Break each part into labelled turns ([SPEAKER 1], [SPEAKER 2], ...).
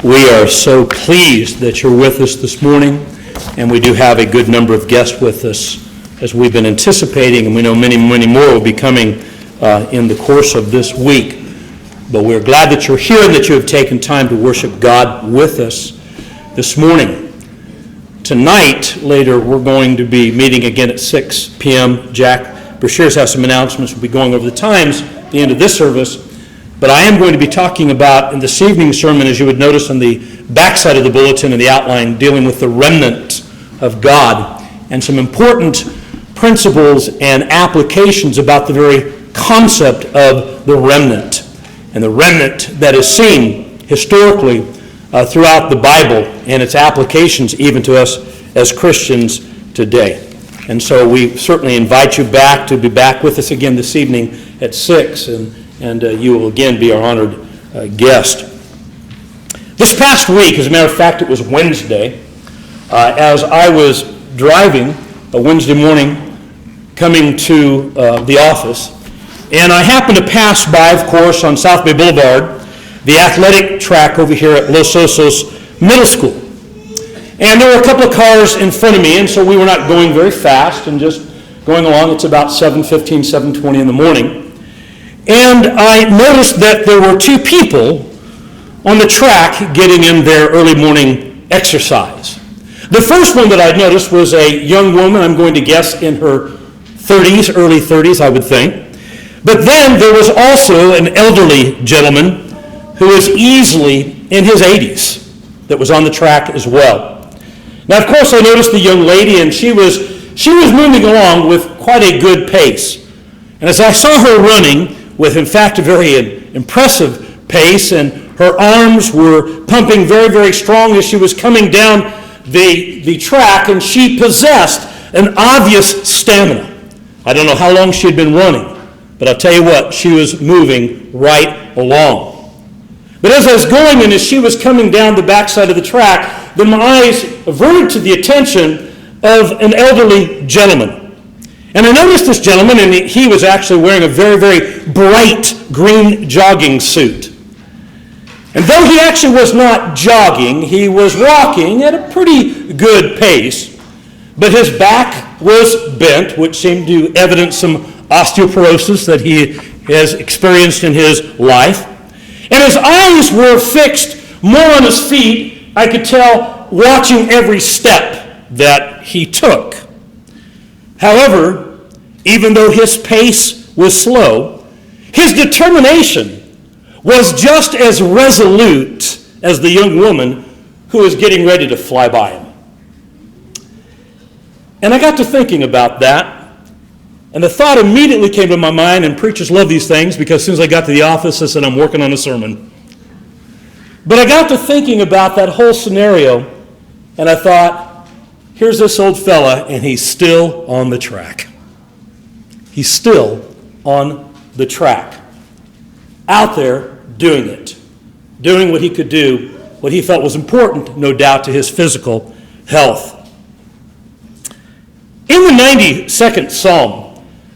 [SPEAKER 1] We are so pleased that you're with us this morning, and we do have a good number of guests with us as we've been anticipating, and we know many, many more will be coming in the course of this week. But we're glad that you're here and that you have taken time to worship God with us this morning. Tonight, later, we're going to be meeting again at 6 p.m. Jack Brashears has some announcements. We'll be going over the times at the end of this service. But I am going to be talking about, in this evening's sermon, as you would notice on the backside of the bulletin and the outline, dealing with the remnant of God and some important principles and applications about the very concept of the remnant and the remnant that is seen historically throughout the Bible and its applications even to us as Christians today. And so we certainly invite you back to be back with us again this evening at 6, and you will again be our honored guest. This past week, as a matter of fact, it was Wednesday, as I was driving a Wednesday morning coming to the office, and I happened to pass by, of course, on South Bay Boulevard, the athletic track over here at Los Osos Middle School. And there were a couple of cars in front of me, and so we were not going very fast and just going along. It's about 7:15, 7:20 in the morning. And I noticed that there were two people on the track getting in their early morning exercise. The first one that I noticed was a young woman, I'm going to guess in her 30s, early 30s, I would think. But then there was also an elderly gentleman who was easily in his 80s that was on the track as well. Now, of course, I noticed the young lady, and she was moving along with quite a good pace. And as I saw her running with, in fact, a very impressive pace, and her arms were pumping very, very strong as she was coming down the track, and she possessed an obvious stamina. I don't know how long she had been running, but I'll tell you what, she was moving right along. But as I was going and as she was coming down the backside of the track, then my eyes averted to the attention of an elderly gentleman. And I noticed this gentleman, and he was actually wearing a very, very bright green jogging suit. And though he actually was not jogging, he was walking at a pretty good pace, but his back was bent, which seemed to evidence some osteoporosis that he has experienced in his life. And his eyes were fixed more on his feet, I could tell, watching every step that he took. However, even though his pace was slow, his determination was just as resolute as the young woman who was getting ready to fly by him. And I got to thinking about that, and the thought immediately came to my mind, and preachers love these things because as soon as I got to the office, I said, I'm working on a sermon. But I got to thinking about that whole scenario, and I thought, here's this old fella, and he's still on the track. He's still on the track, out there doing it, doing what he could do, what he felt was important, no doubt, to his physical health. In the 92nd Psalm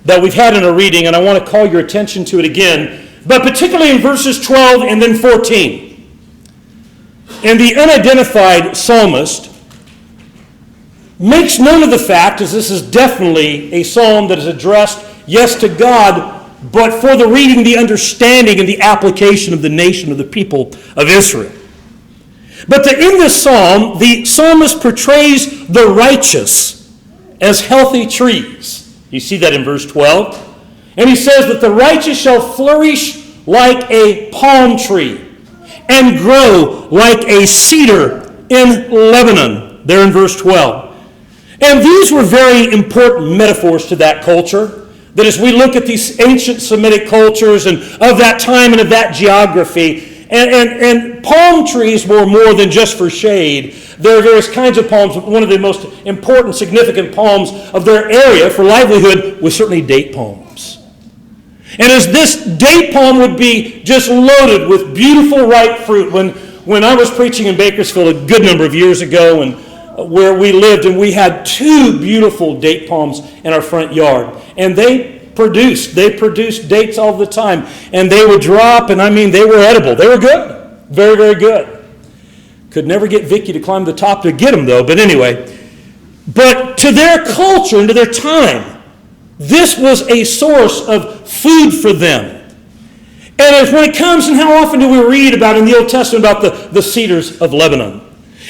[SPEAKER 1] that we've had in a reading, and I want to call your attention to it again, but particularly in verses 12 and then 14, and the unidentified psalmist makes known of the fact, as this is definitely a psalm that is addressed, yes, to God, but for the reading, the understanding, and the application of the nation of the people of Israel. But in this psalm, the psalmist portrays the righteous as healthy trees. You see that in verse 12. And he says that the righteous shall flourish like a palm tree and grow like a cedar in Lebanon, there in verse 12. And these were very important metaphors to that culture, that as we look at these ancient Semitic cultures and of that time and of that geography, and palm trees were more than just for shade. There are various kinds of palms. One of the most important, significant palms of their area for livelihood was certainly date palms. And as this date palm would be just loaded with beautiful ripe fruit, when I was preaching in Bakersfield a good number of years ago, and where we lived, and we had two beautiful date palms in our front yard, and they produced dates all the time, and they would drop, and I mean they were edible. They were good, very, very good. Could never get Vicky to climb the top to get them, though. But anyway, but to their culture and to their time, this was a source of food for them. And when it comes, and how often do we read about in the Old Testament about the cedars of Lebanon?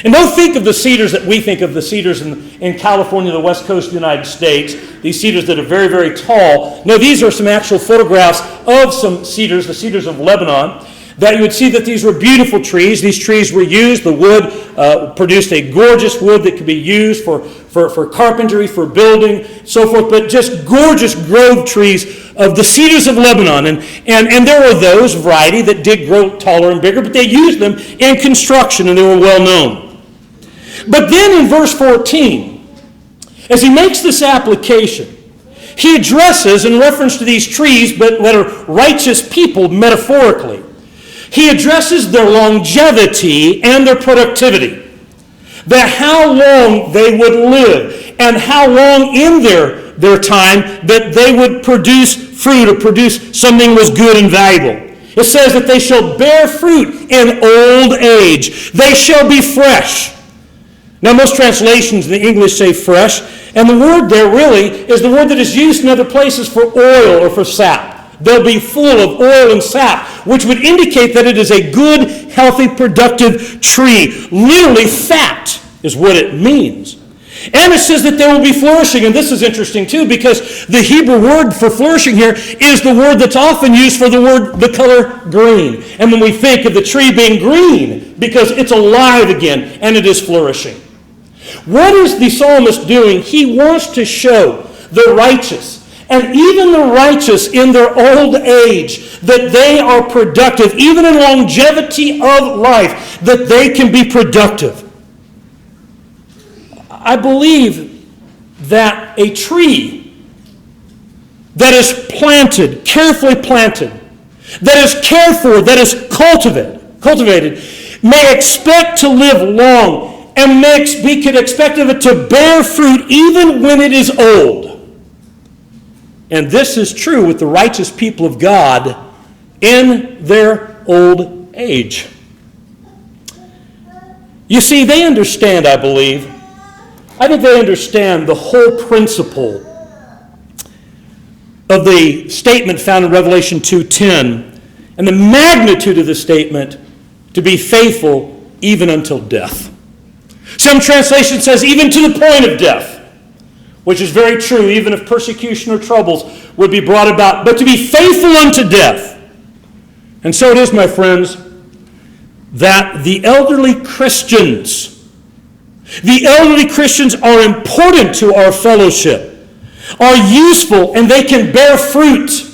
[SPEAKER 1] And don't think of the cedars that we think of, the cedars in California, the west coast of the United States, these cedars that are very, very tall. No, these are some actual photographs of some cedars, the cedars of Lebanon, that you would see that these were beautiful trees. These trees were used, the wood produced a gorgeous wood that could be used for carpentry, for building, so forth, but just gorgeous grove trees of the cedars of Lebanon. And there were those variety that did grow taller and bigger, but they used them in construction, and they were well known. But then in verse 14, as he makes this application, he addresses, in reference to these trees, but that are righteous people metaphorically, he addresses their longevity and their productivity. That how long they would live, and how long in their time that they would produce fruit or produce something was good and valuable. It says that they shall bear fruit in old age. They shall be fresh. Now, most translations in the English say fresh, and the word there really is the word that is used in other places for oil or for sap. They'll be full of oil and sap, which would indicate that it is a good, healthy, productive tree. Literally, fat is what it means. And it says that they will be flourishing, and this is interesting too, because the Hebrew word for flourishing here is the word that's often used for the color green. And when we think of the tree being green, because it's alive again, and it is flourishing. What is the psalmist doing? He wants to show the righteous, and even the righteous in their old age, that they are productive, even in longevity of life, that they can be productive. I believe that a tree that is planted, carefully planted, that is cared for, that is cultivated, may expect to live long, and we could expect of it to bear fruit even when it is old. And this is true with the righteous people of God in their old age. You see, they understand, I think they understand the whole principle of the statement found in Revelation 2:10 and the magnitude of the statement to be faithful even until death. Some translation says even to the point of death, which is very true, even if persecution or troubles would be brought about, but to be faithful unto death. And so it is, my friends, that the elderly Christians are important to our fellowship, are useful, and they can bear fruit.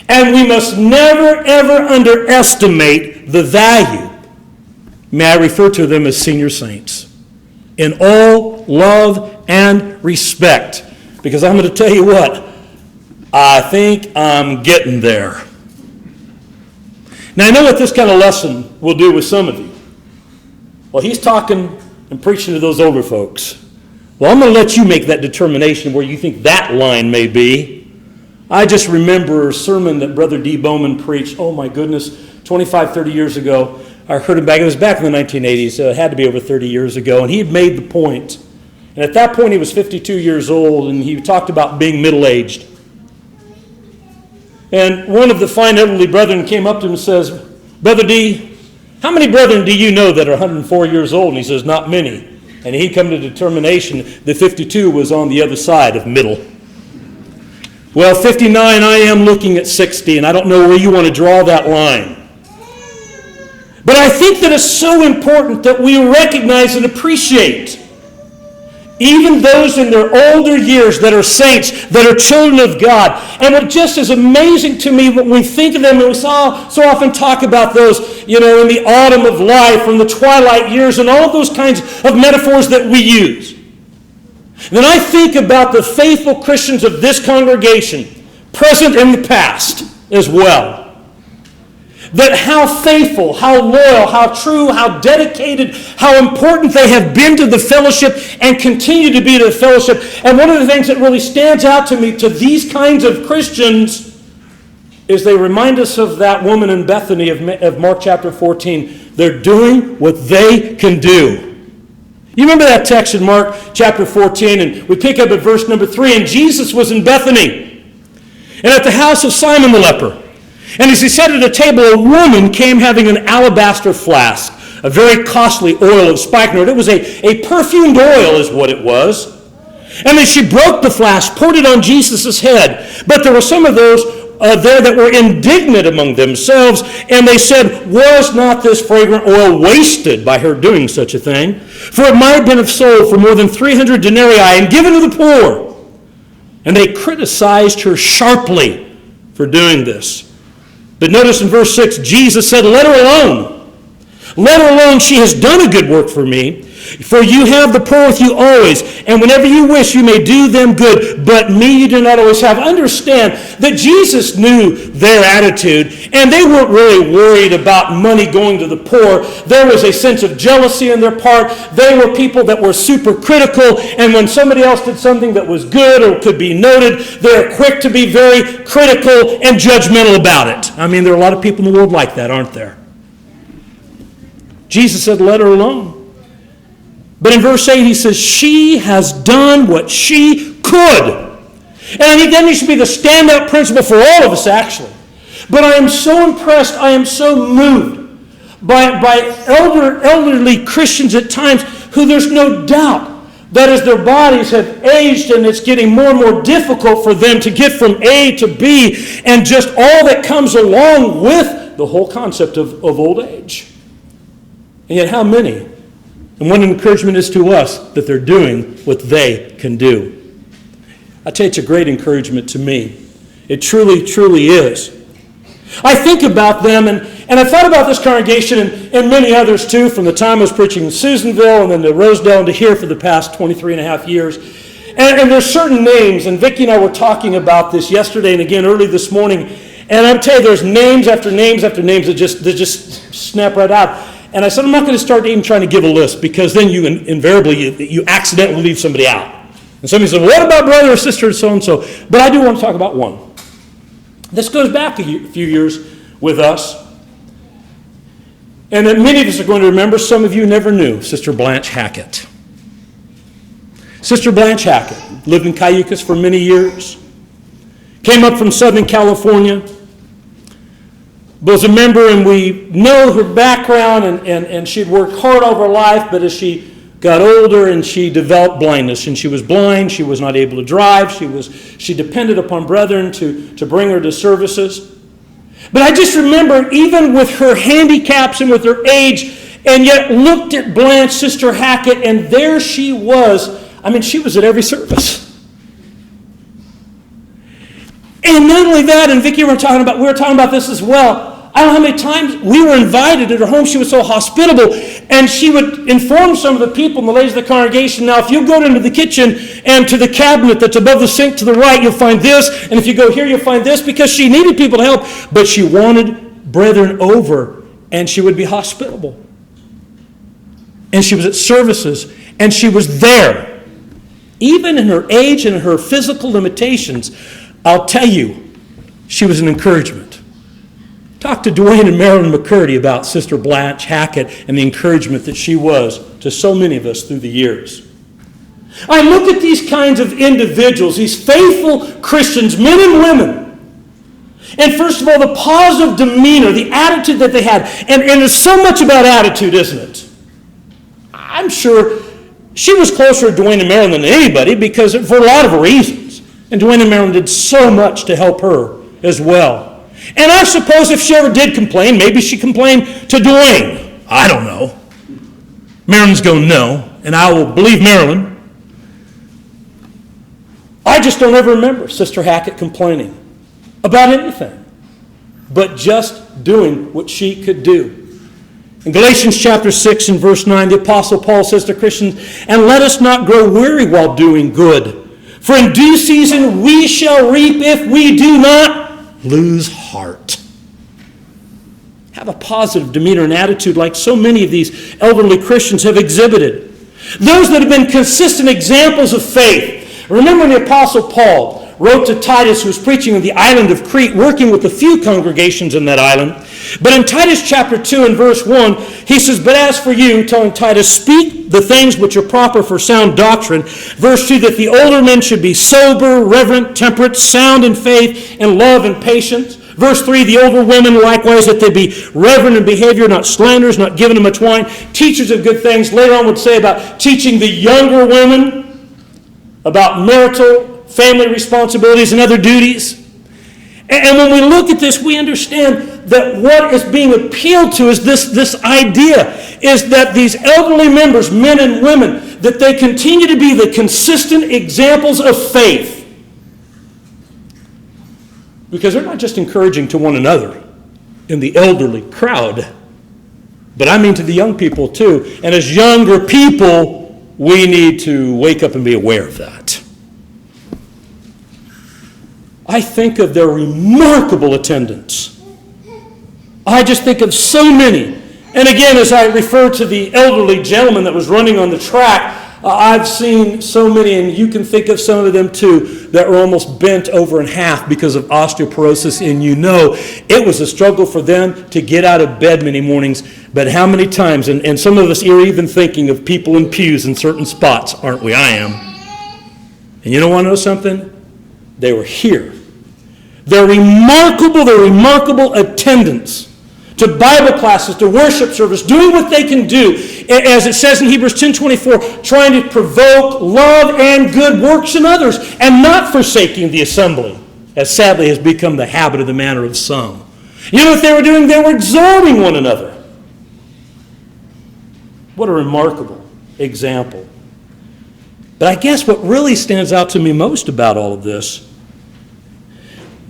[SPEAKER 1] And we must never, ever underestimate the value. May I refer to them as senior saints, in all love and respect. Because I'm going to tell you what, I think I'm getting there. Now, I know what this kind of lesson will do with some of you. Well, he's talking and preaching to those older folks. Well, I'm going to let you make that determination where you think that line may be. I just remember a sermon that Brother D. Bowman preached, oh my goodness, 25, 30 years ago. I heard him back, it was back in the 1980s, so it had to be over 30 years ago, and he had made the point. And at that point, he was 52 years old, and he talked about being middle-aged. And one of the fine elderly brethren came up to him and says, Brother D, how many brethren do you know that are 104 years old? And he says, not many. And he'd come to the determination that 52 was on the other side of middle. Well, 59, I am looking at 60, and I don't know where you want to draw that line. But I think that it's so important that we recognize and appreciate even those in their older years that are saints, that are children of God. And it just is amazing to me when we think of them, and we so often talk about those, in the autumn of life, and the twilight years, and all of those kinds of metaphors that we use. Then I think about the faithful Christians of this congregation, present and the past as well. That how faithful, how loyal, how true, how dedicated, how important they have been to the fellowship and continue to be to the fellowship. And one of the things that really stands out to me to these kinds of Christians is they remind us of that woman in Bethany of Mark chapter 14. They're doing what they can do. You remember that text in Mark chapter 14, and we pick up at verse number 3, and Jesus was in Bethany, and at the house of Simon the leper. And as he sat at a table, a woman came having an alabaster flask, a very costly oil of spikenard. It was a perfumed oil is what it was. And then she broke the flask, poured it on Jesus' head. But there were some of those there that were indignant among themselves, and they said, was not this fragrant oil wasted by her doing such a thing? For it might have been sold for more than 300 denarii and given to the poor. And they criticized her sharply for doing this. But notice in verse 6, Jesus said, let her alone. Let her alone. She has done a good work for me. For you have the poor with you always, and whenever you wish, you may do them good, but me you do not always have. Understand that Jesus knew their attitude, and they weren't really worried about money going to the poor. There was a sense of jealousy on their part. They were people that were super critical, and when somebody else did something that was good or could be noted, they're quick to be very critical and judgmental about it. I mean, there are a lot of people in the world like that, aren't there? Jesus said, let her alone. But in verse 8, he says, she has done what she could. And I think that should be the standout principle for all of us, actually. But I am so impressed, I am so moved by elderly Christians at times who there's no doubt that as their bodies have aged and it's getting more and more difficult for them to get from A to B and just all that comes along with the whole concept of old age. And yet how many? And what an encouragement is to us that they're doing what they can do. I tell you, it's a great encouragement to me. It truly, truly is. I think about them, and I thought about this congregation and many others too, from the time I was preaching in Susanville and then to Rosedale and to here for the past 23 and a half years. And there's certain names, and Vicki and I were talking about this yesterday and again early this morning, and I'll tell you, there's names after names after names that just snap right out. And I said, I'm not going to start even trying to give a list, because then you invariably, you accidentally leave somebody out. And somebody said, what about brother or sister so-and-so? But I do want to talk about one. This goes back a few years with us. And that many of us are going to remember. Some of you never knew Sister Blanche Hackett. Sister Blanche Hackett lived in Cayucas for many years. Came up from Southern California. Was a member, and we know her background, and she'd worked hard all her life, but as she got older and she developed blindness, and she was blind, she was not able to drive, she depended upon brethren to bring her to services. But I just remember, even with her handicaps and with her age, and yet looked at Blanche, Sister Hackett, and there she was. I mean, she was at every service. And not only that, and Vicki we were talking about this as well. I don't know how many times we were invited at her home. She was so hospitable, and she would inform some of the people and the ladies of the congregation, now if you go into the kitchen and to the cabinet that's above the sink to the right, you'll find this, and if you go here, you'll find this, because she needed people to help, but she wanted brethren over, and she would be hospitable. And she was at services, and she was there. Even in her age and her physical limitations, I'll tell you, she was an encouragement. Talk to Dwayne and Marilyn McCurdy about Sister Blanche Hackett and the encouragement that she was to so many of us through the years. I look at these kinds of individuals, these faithful Christians, men and women, and first of all, the positive demeanor, the attitude that they had, and there's so much about attitude, isn't it? I'm sure she was closer to Dwayne and Marilyn than anybody, because for a lot of reasons. And Dwayne and Marilyn did so much to help her as well. And I suppose if she ever did complain, maybe she complained to Dwayne. I don't know. Marilyn's going, no, and I will believe Marilyn. I just don't ever remember Sister Hackett complaining about anything, but just doing what she could do. In Galatians chapter 6 and verse 9, the Apostle Paul says to Christians, and let us not grow weary while doing good, for in due season we shall reap if we do not lose heart. Have a positive demeanor and attitude like so many of these elderly Christians have exhibited. Those that have been consistent examples of faith. Remember the Apostle Paul wrote to Titus, who was preaching on the island of Crete, working with a few congregations in that island. But in Titus chapter 2 and verse 1, he says, "But as for you," telling Titus, "speak the things which are proper for sound doctrine." Verse 2, "that the older men should be sober, reverent, temperate, sound in faith, and love and patience." Verse 3, "the older women likewise, that they be reverent in behavior, not slanderers, not given to much wine, teachers of good things." Later on would say about teaching the younger women about marital, family responsibilities and other duties. And when we look at this, we understand that what is being appealed to is this idea, is that these elderly members, men and women, that they continue to be the consistent examples of faith. Because they're not just encouraging to one another in the elderly crowd, but I mean to the young people too. And as younger people, we need to wake up and be aware of that. I think of their remarkable attendance. I just think of so many. And again, as I refer to the elderly gentleman that was running on the track, I've seen so many, and you can think of some of them too, that were almost bent over in half because of osteoporosis, and you know it was a struggle for them to get out of bed many mornings. But how many times, and some of us are even thinking of people in pews in certain spots, aren't we? I am. And you don't want to know something? They were here. Their remarkable attendance to Bible classes, to worship service, doing what they can do, as it says in Hebrews 10:24, trying to provoke love and good works in others, and not forsaking the assembly, as sadly has become the habit of the manner of some. You know what they were doing? They were exhorting one another. What a remarkable example. But I guess what really stands out to me most about all of this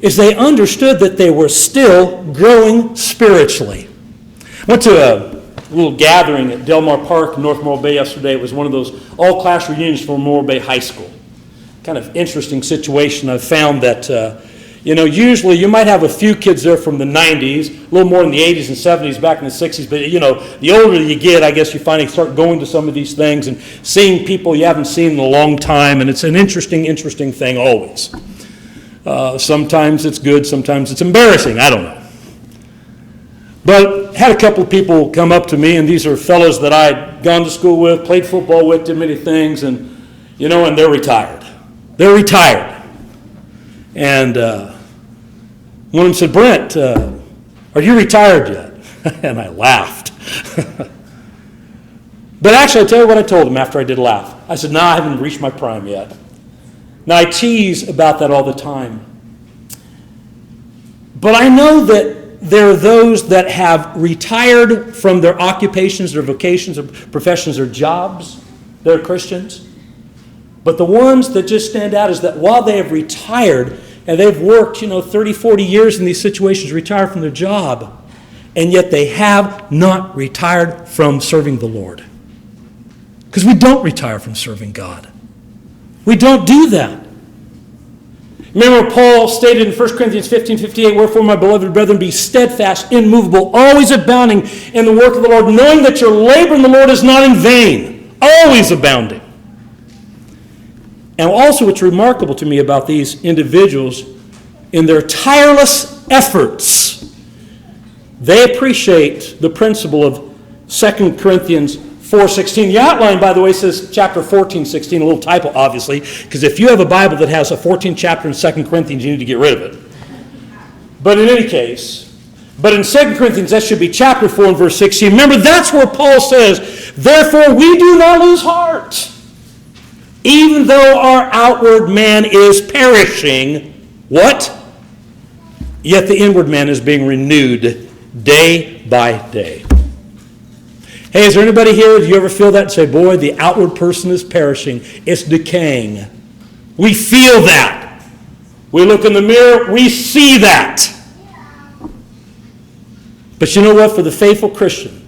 [SPEAKER 1] is they understood that they were still growing spiritually. I went to a little gathering at Del Mar Park in North Morro Bay yesterday. It was one of those all-class reunions for Morro Bay High School. Kind of interesting situation. I've found that, usually you might have a few kids there from the 90s, a little more in the 80s and 70s, back in the 60s, but, the older you get, I guess you finally start going to some of these things and seeing people you haven't seen in a long time, and it's an interesting thing always. Sometimes it's good, sometimes it's embarrassing, I don't know. But had a couple of people come up to me, and these are fellows that I'd gone to school with, played football with, did many things, and they're retired. They're retired. And one of them said, "Brent, are you retired yet?" And I laughed. But actually, I'll tell you what I told him after I did laugh. I said, "No, I haven't reached my prime yet." Now, I tease about that all the time. But I know that there are those that have retired from their occupations, their vocations, their professions, their jobs. They're Christians. But the ones that just stand out is that while they have retired, and they've worked, 30, 40 years in these situations, retired from their job, and yet they have not retired from serving the Lord. Because we don't retire from serving God. We don't do that. Remember Paul stated in 1 Corinthians 15:58, "Wherefore, my beloved brethren, be steadfast, immovable, always abounding in the work of the Lord, knowing that your labor in the Lord is not in vain." Always abounding. And also what's remarkable to me about these individuals, in their tireless efforts, they appreciate the principle of 2 Corinthians 4:16. The outline, by the way, says chapter 14:16, a little typo, obviously, because if you have a Bible that has a 14th chapter in 2 Corinthians, you need to get rid of it. But in any case, in 2 Corinthians, that should be chapter 4 and verse 16. Remember, that's where Paul says, "Therefore we do not lose heart, even though our outward man is perishing." What? "Yet the inward man is being renewed day by day." Hey, is there anybody here, do you ever feel that and say, boy, the outward person is perishing, it's decaying? We feel that. We look in the mirror, we see that. But you know what? For the faithful Christian,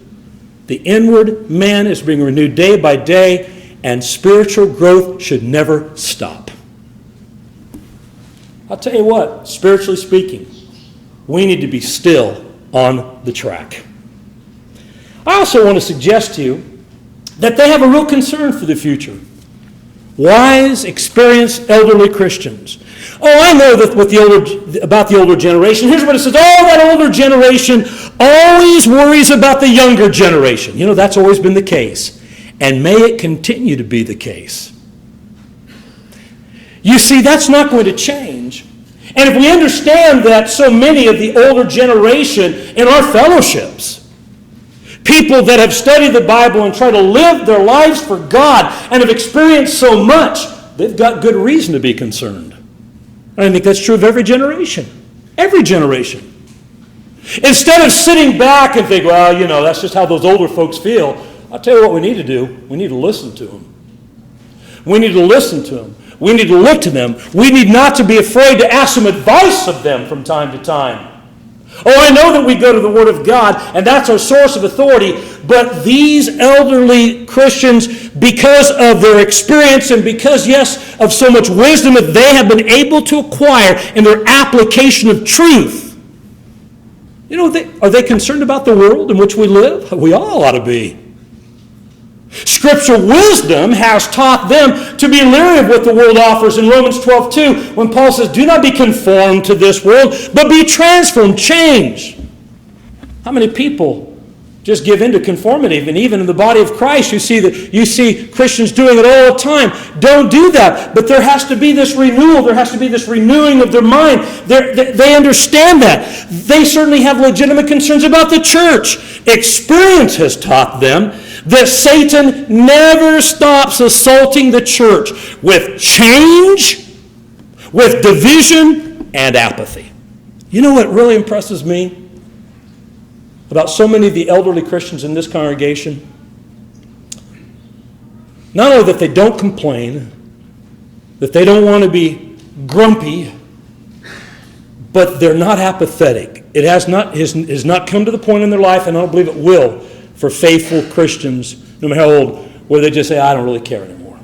[SPEAKER 1] the inward man is being renewed day by day, and spiritual growth should never stop. I'll tell you what, spiritually speaking, we need to be still on the track. I also want to suggest to you that they have a real concern for the future. wise, experienced, elderly Christians. Oh, I know that about the older generation. Here's what it says. Oh, that older generation always worries about the younger generation. You know, that's always been the case. And may it continue to be the case. You see, that's not going to change. And if we understand that so many of the older generation in our fellowships, people that have studied the Bible and try to live their lives for God and have experienced so much, they've got good reason to be concerned. I think that's true of every generation. Every generation. Instead of sitting back and think, well, you know, that's just how those older folks feel, I'll tell you what we need to do. We need to listen to them. We need to listen to them. We need to look to them. We need not to be afraid to ask some advice of them from time to time. Oh, I know that we go to the Word of God, and that's our source of authority, but these elderly Christians, because of their experience and because, yes, of so much wisdom that they have been able to acquire in their application of truth, you know, are they concerned about the world in which we live? We all ought to be. Scriptural wisdom has taught them to be leery of what the world offers in Romans 12:2, when Paul says, do not be conformed to this world, but be transformed, change. How many people just give in to conformity? And even in the body of Christ, you see Christians doing it all the time. Don't do that. But there has to be this renewal. There has to be this renewing of their mind. They understand that. They certainly have legitimate concerns about the church. Experience has taught them that Satan never stops assaulting the church with change, with division, and apathy. You know what really impresses me about so many of the elderly Christians in this congregation? Not only that they don't complain, that they don't want to be grumpy, but they're not apathetic. It has not come to the point in their life, and I don't believe it will, for faithful Christians, no matter how old, where they just say, I don't really care anymore.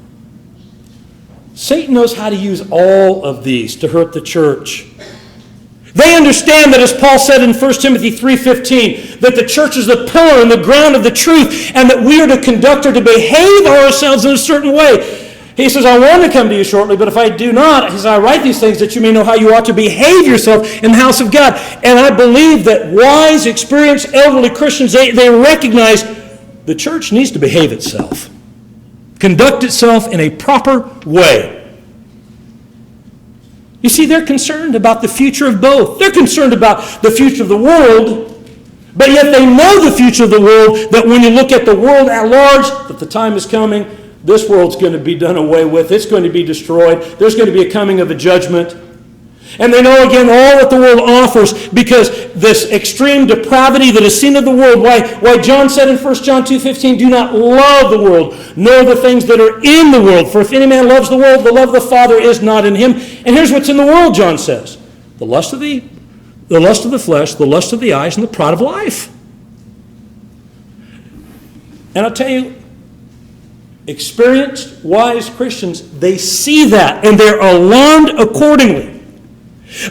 [SPEAKER 1] Satan knows how to use all of these to hurt the church. They understand that, as Paul said in 1 Timothy 3:15, that the church is the pillar and the ground of the truth, and that we are to conduct or to behave ourselves in a certain way. He says, I want to come to you shortly, but if I do not, he says, I write these things that you may know how you ought to behave yourself in the house of God. And I believe that wise, experienced, elderly Christians, they recognize the church needs to behave itself, conduct itself in a proper way. You see, they're concerned about the future of both. They're concerned about the future of the world, but yet they know the future of the world, that when you look at the world at large, that the time is coming. This world's going to be done away with. It's going to be destroyed. There's going to be a coming of a judgment. And they know, again, all that the world offers, because this extreme depravity that is seen of the world, why John said in 1 John 2:15, do not love the world, nor the things that are in the world. For if any man loves the world, the love of the Father is not in him. And here's what's in the world, John says. The lust of the flesh, the lust of the eyes, and the pride of life. And I'll tell you, experienced, wise Christians, they see that, and they're alarmed accordingly.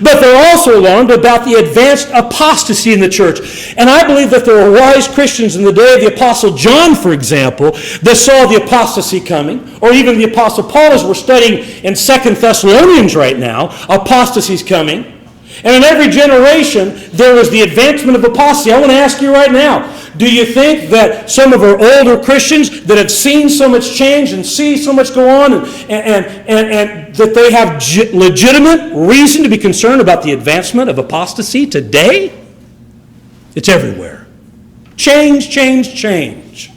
[SPEAKER 1] But they're also alarmed about the advanced apostasy in the church. And I believe that there were wise Christians in the day of the Apostle John, for example, that saw the apostasy coming, or even the Apostle Paul, as we're studying in 2 Thessalonians right now, apostasy's coming. And in every generation, there was the advancement of apostasy. I want to ask you right now, do you think that some of our older Christians that have seen so much change and see so much go on and that they have legitimate reason to be concerned about the advancement of apostasy today? It's everywhere. Change, change, change.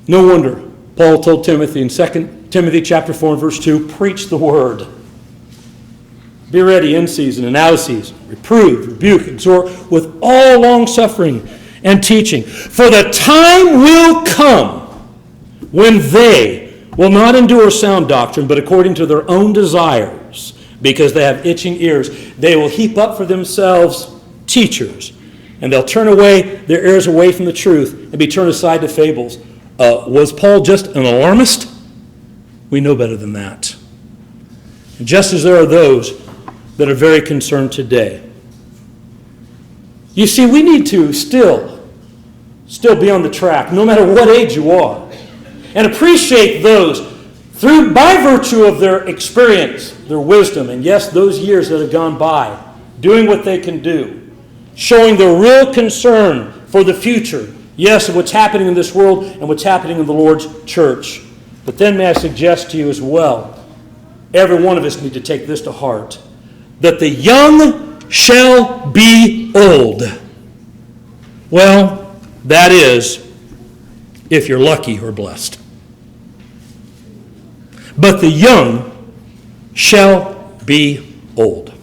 [SPEAKER 1] No wonder Paul told Timothy in 2 Timothy chapter 4 and verse 2, preach the word. Be ready in season and out of season. Reprove, rebuke, exhort with all long suffering and teaching. For the time will come when they will not endure sound doctrine, but according to their own desires, because they have itching ears, they will heap up for themselves teachers, and they'll turn away their ears away from the truth and be turned aside to fables. Was Paul just an alarmist? We know better than that. And just as there are those that are very concerned today. You see, we need to still be on the track, no matter what age you are. and appreciate those by virtue of their experience, their wisdom, and yes, those years that have gone by, doing what they can do, showing their real concern for the future, yes, of what's happening in this world and what's happening in the Lord's church. But then may I suggest to you as well, every one of us need to take this to heart, that the young shall be old. Well, that is, if you're lucky or blessed. But the young shall be old.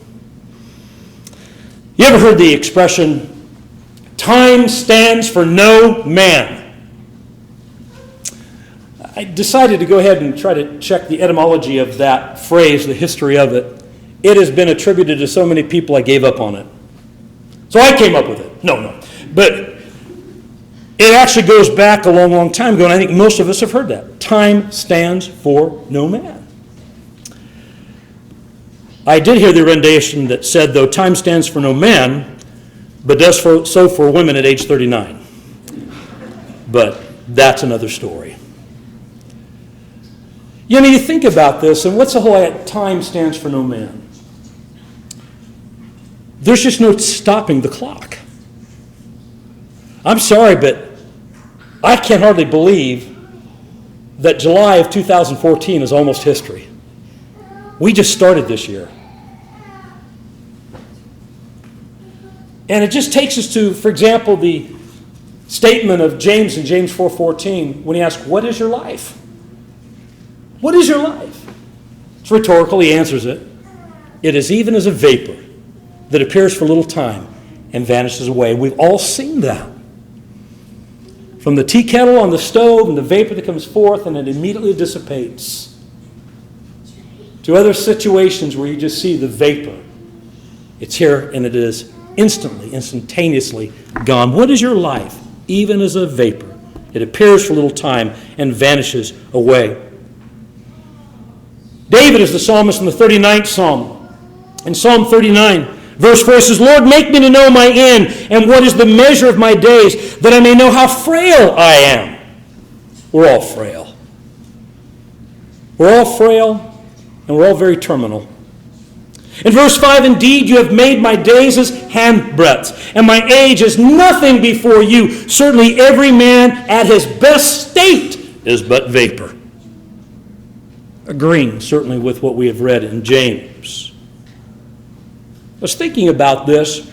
[SPEAKER 1] You ever heard the expression, time stands for no man? I decided to go ahead and try to check the etymology of that phrase, the history of it. It has been attributed to so many people I gave up on it. So I came up with it. No. But it actually goes back a long, long time ago, and I think most of us have heard that. Time stands for no man. I did hear the rendition that said, though time stands for no man, but does so for women at age 39. But that's another story. You think about this, and what's the whole idea? Time stands for no man? There's just no stopping the clock. I'm sorry, but I can hardly believe that July of 2014 is almost history. We just started this year. And it just takes us to, for example, the statement of James in James 4:14 when he asks, what is your life? What is your life? It's rhetorical, he answers it. It is even as a vapor that appears for a little time and vanishes away. We've all seen that. From the tea kettle on the stove and the vapor that comes forth and it immediately dissipates. To other situations where you just see the vapor. It's here and it is instantaneously gone. What is your life? Even as a vapor. It appears for a little time and vanishes away. David is the psalmist in the 39th Psalm. In Psalm 39, verse 4 says, Lord, make me to know my end, and what is the measure of my days, that I may know how frail I am. We're all frail. We're all frail, and we're all very terminal. In verse 5, indeed, you have made my days as handbreadths, and my age as nothing before you. Certainly every man at his best state is but vapor. Agreeing, certainly, with what we have read in James. I was thinking about this,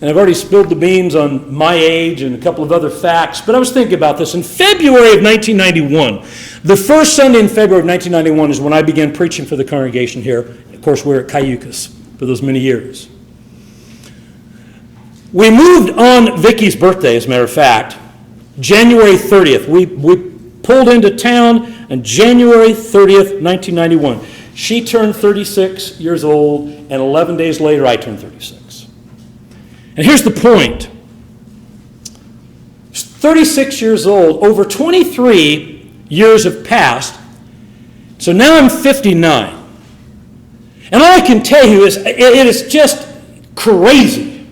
[SPEAKER 1] and I've already spilled the beans on my age and a couple of other facts, but I was thinking about this. In February of 1991, the first Sunday in February of 1991 is when I began preaching for the congregation here. Of course, we're at Cayucas for those many years. We moved on Vicky's birthday, as a matter of fact, January 30th. We pulled into town on January 30th, 1991. She turned 36 years old, and 11 days later, I turned 36. And here's the point. 36 years old, over 23 years have passed, so now I'm 59. And all I can tell you is, it is just crazy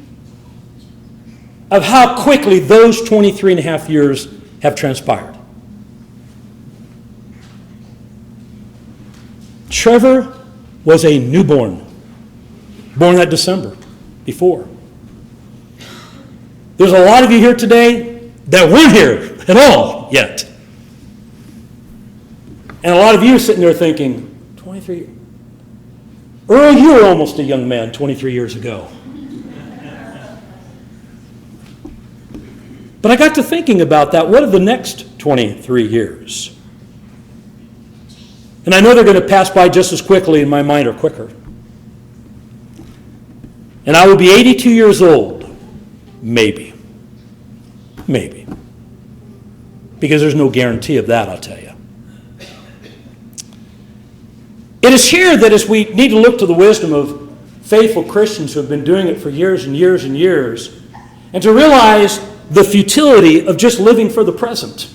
[SPEAKER 1] of how quickly those 23 and a half years have transpired. Trevor was a newborn, born that December before. There's a lot of you here today that weren't here at all yet. And a lot of you are sitting there thinking, 23, Earl, you were almost a young man 23 years ago. But I got to thinking about that. What are the next 23 years? And I know they're going to pass by just as quickly in my mind or quicker. And I will be 82 years old. Maybe. Maybe. Because there's no guarantee of that, I'll tell you. It is here that as we need to look to the wisdom of faithful Christians who have been doing it for years and years and years, and to realize the futility of just living for the present.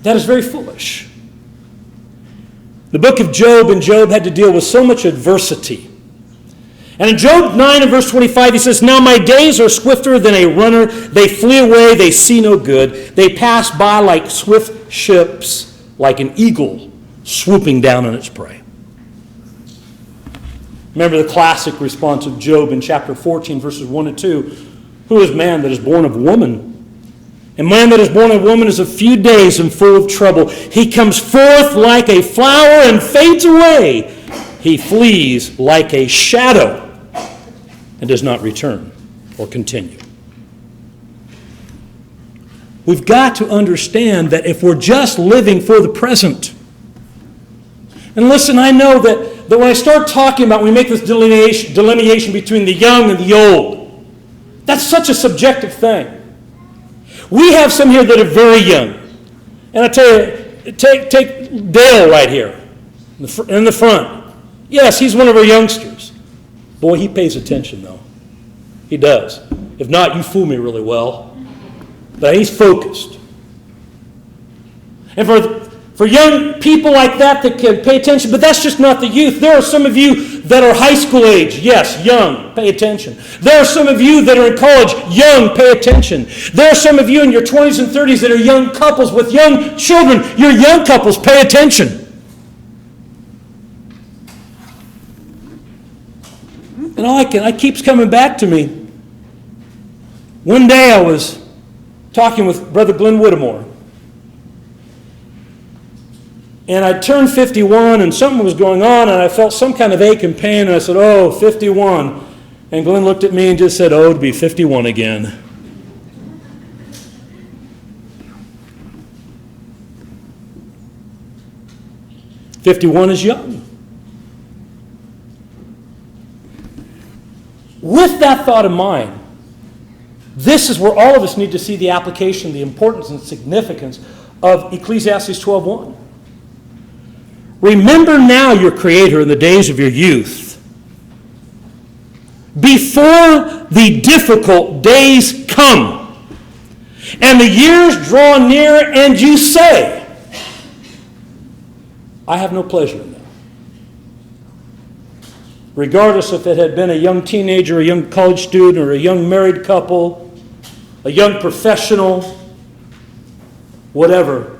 [SPEAKER 1] That is very foolish. The book of Job, and Job had to deal with so much adversity. And in Job 9 and verse 25, he says, "Now my days are swifter than a runner. They flee away, they see no good. They pass by like swift ships, like an eagle swooping down on its prey." Remember the classic response of Job in chapter 14, verses 1 and 2. "Who is man that is born of woman? And man that is born of woman is a few days and full of trouble. He comes forth like a flower and fades away. He flees like a shadow and does not return or continue." We've got to understand that if we're just living for the present, and listen, I know that when I start talking about, we make this delineation between the young and the old, that's such a subjective thing. We have some here that are very young. And I tell you, take Dale right here in the front. Yes, he's one of our youngsters. Boy, he pays attention, though. He does. If not, you fool me really well. But he's focused. And for young people like that can pay attention, but that's just not the youth. There are some of you that are high school age. Yes, young, pay attention. There are some of you that are in college, young, pay attention. There are some of you in your 20s and 30s that are young couples with young children. You're young couples, pay attention. And it keeps coming back to me. One day I was talking with Brother Glenn Whittemore. And I turned 51 and something was going on and I felt some kind of ache and pain and I said, "Oh, 51. And Glenn looked at me and just said, "Oh, to be 51 again." "51 is young." With that thought in mind, this is where all of us need to see the application, the importance and significance of Ecclesiastes 12:1. "Remember now your Creator in the days of your youth, before the difficult days come, and the years draw near, and you say, 'I have no pleasure in them.'" Regardless if it had been a young teenager, a young college student, or a young married couple, a young professional, whatever.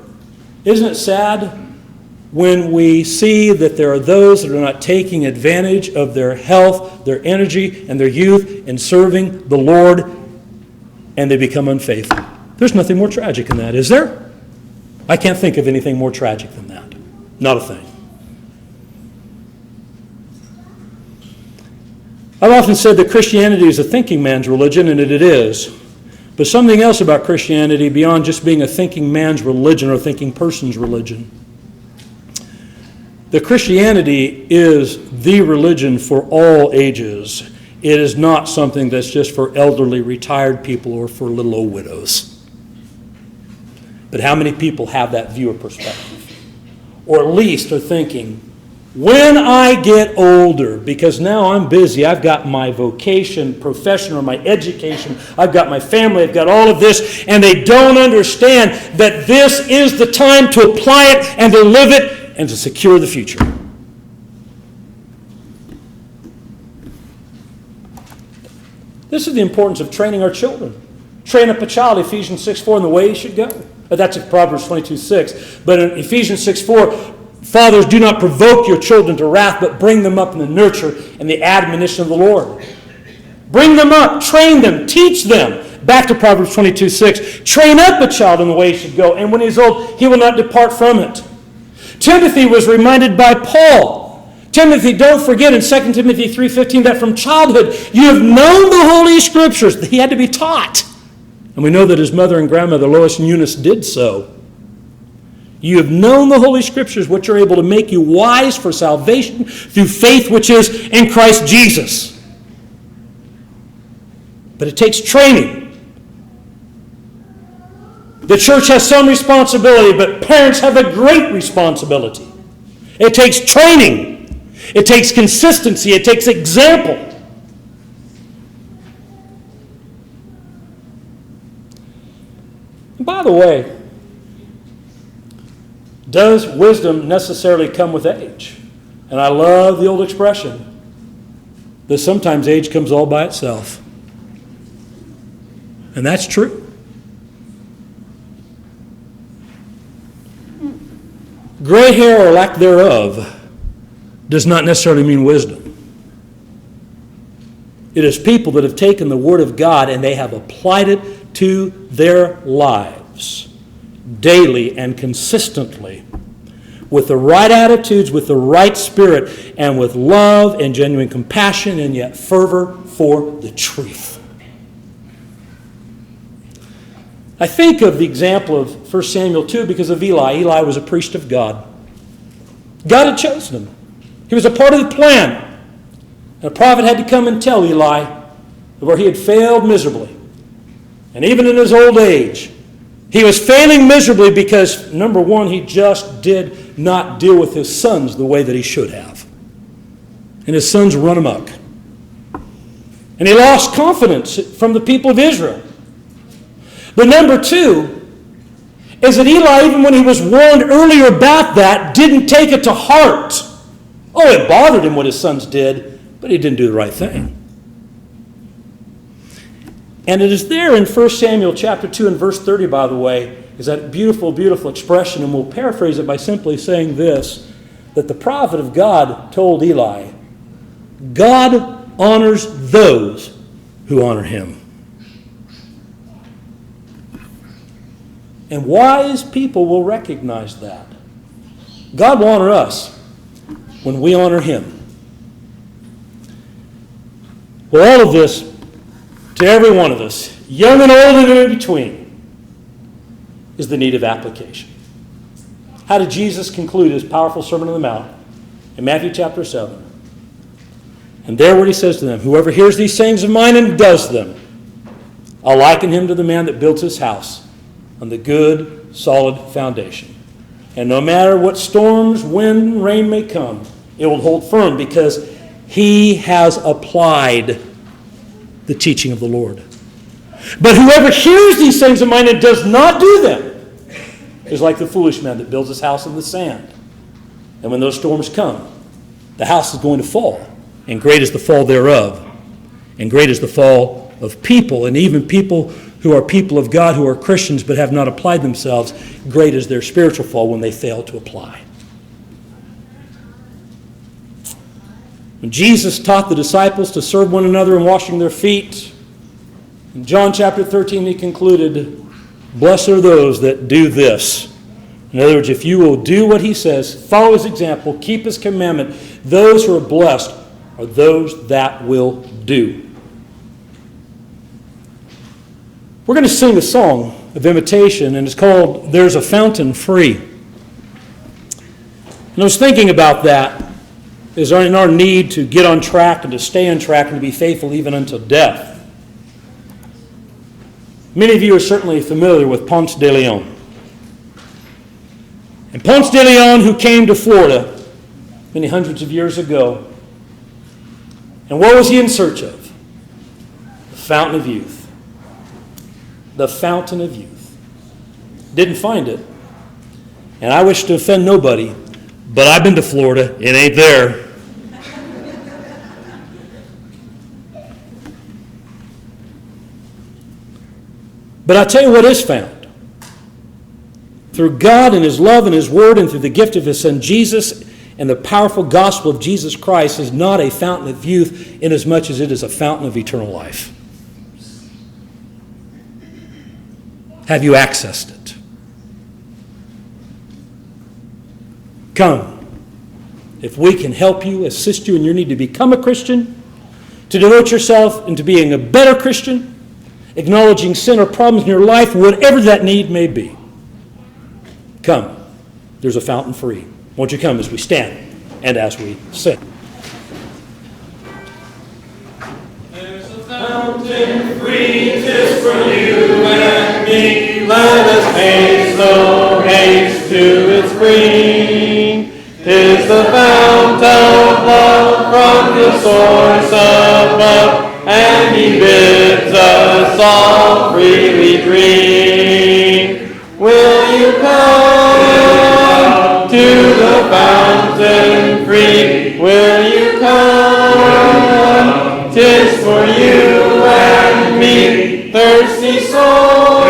[SPEAKER 1] Isn't it sad when we see that there are those that are not taking advantage of their health, their energy, and their youth in serving the Lord, and they become unfaithful? There's nothing more tragic than that, is there? I can't think of anything more tragic than that. Not a thing. I've often said that Christianity is a thinking man's religion, and it is. But something else about Christianity beyond just being a thinking man's religion or a thinking person's religion. The Christianity is the religion for all ages. It is not something that's just for elderly retired people or for little old widows. But how many people have that view or perspective? Or at least are thinking, when I get older, because now I'm busy, I've got my vocation, profession, or my education, I've got my family, I've got all of this, and they don't understand that this is the time to apply it and to live it and to secure the future. This is the importance of training our children. Train up a child, Ephesians 6:4, in the way he should go. That's in Proverbs 22:6. But in Ephesians 6:4, fathers, do not provoke your children to wrath, but bring them up in the nurture and the admonition of the Lord. Bring them up, train them, teach them. Back to Proverbs 22:6. Train up a child in the way he should go, and when he is old, he will not depart from it. Timothy was reminded by Paul. Timothy, don't forget in 2 Timothy 3:15 that from childhood you have known the Holy Scriptures. He had to be taught. And we know that his mother and grandmother, Lois and Eunice, did so. You have known the Holy Scriptures, which are able to make you wise for salvation through faith which is in Christ Jesus. But it takes training. The church has some responsibility, but parents have a great responsibility. It takes training. It takes consistency. It takes example. And by the way, does wisdom necessarily come with age? And I love the old expression, that sometimes age comes all by itself. And that's true. Gray hair or lack thereof does not necessarily mean wisdom. It is people that have taken the Word of God and they have applied it to their lives daily and consistently with the right attitudes, with the right spirit, and with love and genuine compassion and yet fervor for the truth. I think of the example of 1 Samuel 2 because of Eli. Eli was a priest of God. God had chosen him. He was a part of the plan. And a prophet had to come and tell Eli where he had failed miserably. And even in his old age, he was failing miserably because, number one, he just did not deal with his sons the way that he should have. And his sons run amok. And he lost confidence from the people of Israel. But number two is that Eli, even when he was warned earlier about that, didn't take it to heart. Oh, it bothered him what his sons did, but he didn't do the right thing. And it is there in 1 Samuel chapter 2 and verse 30, by the way, is that beautiful, beautiful expression, and we'll paraphrase it by simply saying this, that the prophet of God told Eli, God honors those who honor him. And wise people will recognize that. God will honor us when we honor him. Well, all of this, to every one of us, young and old and in between, is the need of application. How did Jesus conclude his powerful Sermon on the Mount? In Matthew chapter 7. And there what he says to them, whoever hears these sayings of mine and does them, I'll liken him to the man that builds his house on the good, solid foundation. And no matter what storms, wind, rain may come, it will hold firm because he has applied the teaching of the Lord. But whoever hears these things of mine and does not do them is like the foolish man that builds his house in the sand. And when those storms come, the house is going to fall. And great is the fall thereof. And great is the fall of people. And even people who are people of God, who are Christians but have not applied themselves, great is their spiritual fall when they fail to apply. When Jesus taught the disciples to serve one another in washing their feet, in John chapter 13 he concluded, blessed are those that do this. In other words, if you will do what he says, follow his example, keep his commandment, those who are blessed are those that will do. We're going to sing a song of invitation, and it's called There's a Fountain Free. And I was thinking about that, is in our need to get on track and to stay on track and to be faithful even until death. Many of you are certainly familiar with Ponce de Leon. And Ponce de Leon, who came to Florida many hundreds of years ago, and what was he in search of? The fountain of youth. The fountain of youth. Didn't find it. And I wish to offend nobody, but I've been to Florida. It ain't there. But I'll tell you what is found. Through God and his love and his word and through the gift of his son Jesus and the powerful gospel of Jesus Christ is not a fountain of youth inasmuch as it is a fountain of eternal life. Have you accessed it? Come. If we can help you, assist you in your need to become a Christian, to devote yourself into being a better Christian, acknowledging sin or problems in your life, whatever that need may be. Come. There's a fountain free. Won't you come as we stand and as we sing?
[SPEAKER 2] There's a fountain free, 'tis for you and me. Let us haste, no haste to its spring. 'Tis the fount of love from the source above, and he bids us all freely drink. Will you come to the fountain free? Will you come? thirsty soul,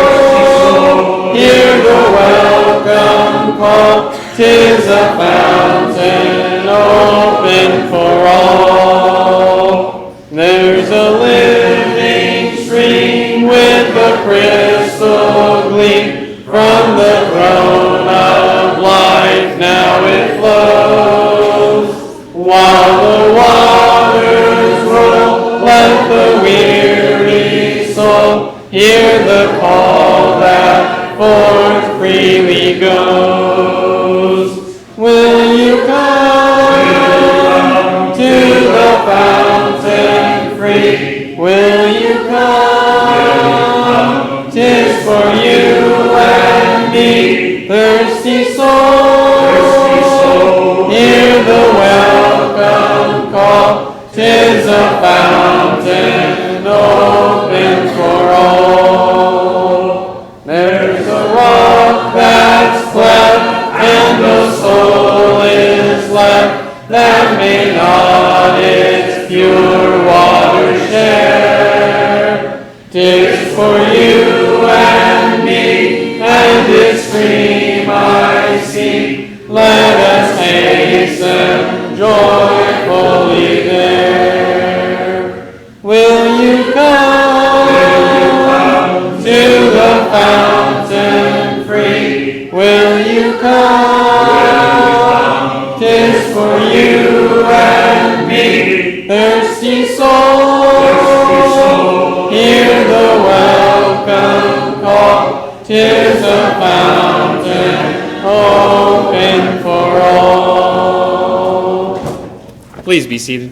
[SPEAKER 2] hear the welcome call. 'Tis a fountain open for all. There's a living stream with a crystal gleam. From the throne of life now it flows. While the waters roll, let the weary soul hear the call that forth freely goes. Will you come to the fountain free? Will you come? 'Tis for you and me, thirsty soul, hear the welcome call. 'Tis a fountain open for all. There's a rock that's cleft, and the soul is left that may not its pure water share. 'Tis for you and me, and its stream I see. Let us hasten joyfully there. Will you come to the fountain free? Will you come? 'Tis for you and me, thirsty soul, hear the welcome call. 'Tis a fountain open for all.
[SPEAKER 3] Please be seated.